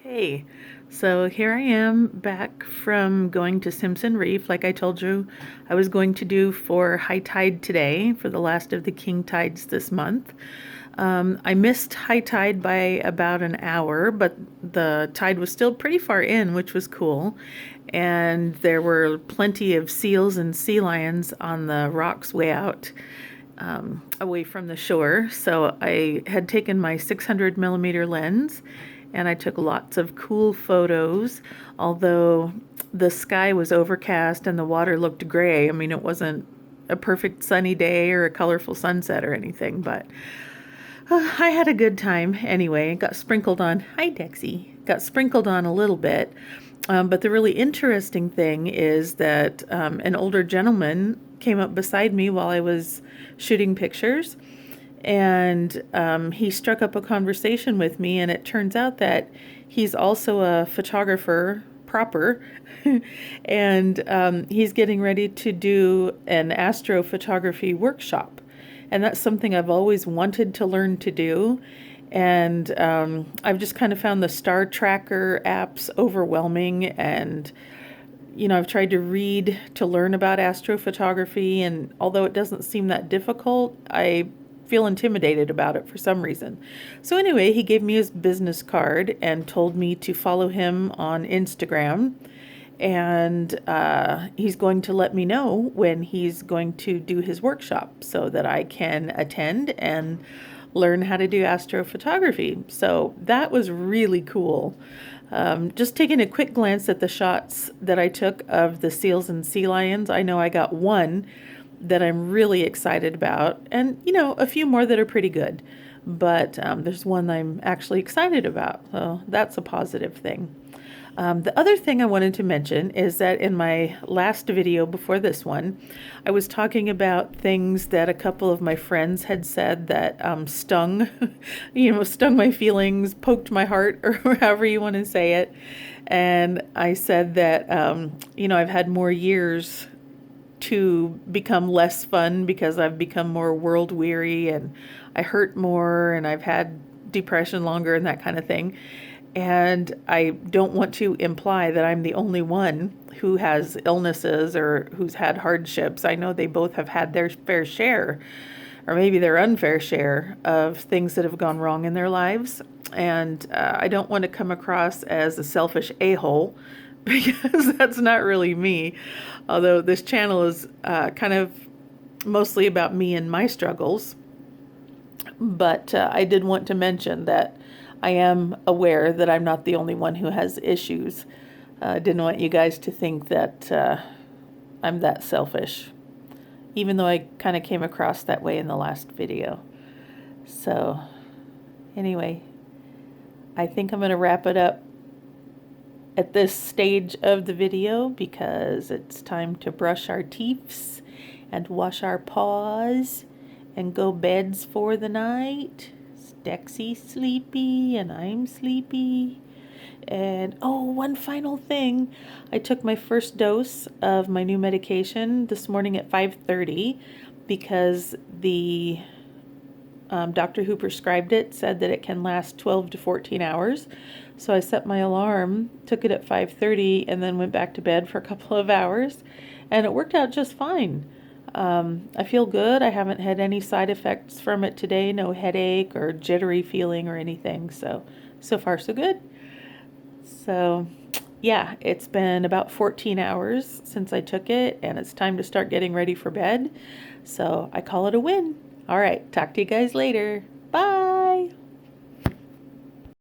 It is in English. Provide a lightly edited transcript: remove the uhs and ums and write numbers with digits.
Hey, so here I am back from going to Simpson Reef, like I told you I was going to do for high tide today, for the last of the king tides this month. I missed high tide by about an hour, but the tide was still pretty far in, which was cool. And there were plenty of seals and sea lions on the rocks way out, away from the shore. So I had taken my 600 millimeter lens and I took lots of cool photos, although the sky was overcast and the water looked gray. I mean, it wasn't a perfect sunny day or a colorful sunset or anything, but I had a good time anyway. Got sprinkled on. Hi, Dexy. Got sprinkled on a little bit. But the really interesting thing is that an older gentleman came up beside me while I was shooting pictures, and he struck up a conversation with me, and it turns out that he's also a photographer proper, and he's getting ready to do an astrophotography workshop. And that's something I've always wanted to learn to do. And I've just kind of found the star tracker apps overwhelming. And, I've tried to read to learn about astrophotography. And although it doesn't seem that difficult, I feel intimidated about it for some reason. So, anyway, he gave me his business card and told me to follow him on Instagram, and he's going to let me know when he's going to do his workshop so that I can attend and learn how to do astrophotography. So that was really cool. Just taking a quick glance at the shots that I took of the seals and sea lions, I know I got one that I'm really excited about, and a few more that are pretty good. But there's one I'm actually excited about, so that's a positive thing. The other thing I wanted to mention is that in my last video before this one, I was talking about things that a couple of my friends had said that stung, stung my feelings, poked my heart, or however you want to say it. And I said that, I've had more years to become less fun because I've become more world weary and I hurt more and I've had depression longer and that kind of thing. And I don't want to imply that I'm the only one who has illnesses or who's had hardships. I know they both have had their fair share, or maybe their unfair share, of things that have gone wrong in their lives. And I don't want to come across as a selfish a-hole because that's not really me. Although this channel is kind of mostly about me and my struggles. But I did want to mention that I am aware that I'm not the only one who has issues. Didn't want you guys to think that I'm that selfish, even though I kind of came across that way in the last video. So anyway, I think I'm going to wrap it up at this stage of the video because it's time to brush our teeths and wash our paws and go beds for the night. Dexy's sleepy and I'm sleepy. And one final thing. I took my first dose of my new medication this morning at 5:30 because the doctor who prescribed it said that it can last 12 to 14 hours. So I set my alarm, took it at 5:30, and then went back to bed for a couple of hours. And it worked out just fine. I feel good. I haven't had any side effects from it today. No headache or jittery feeling or anything. So far so good. So yeah, it's been about 14 hours since I took it and it's time to start getting ready for bed. So I call it a win. All right, talk to you guys later. Bye.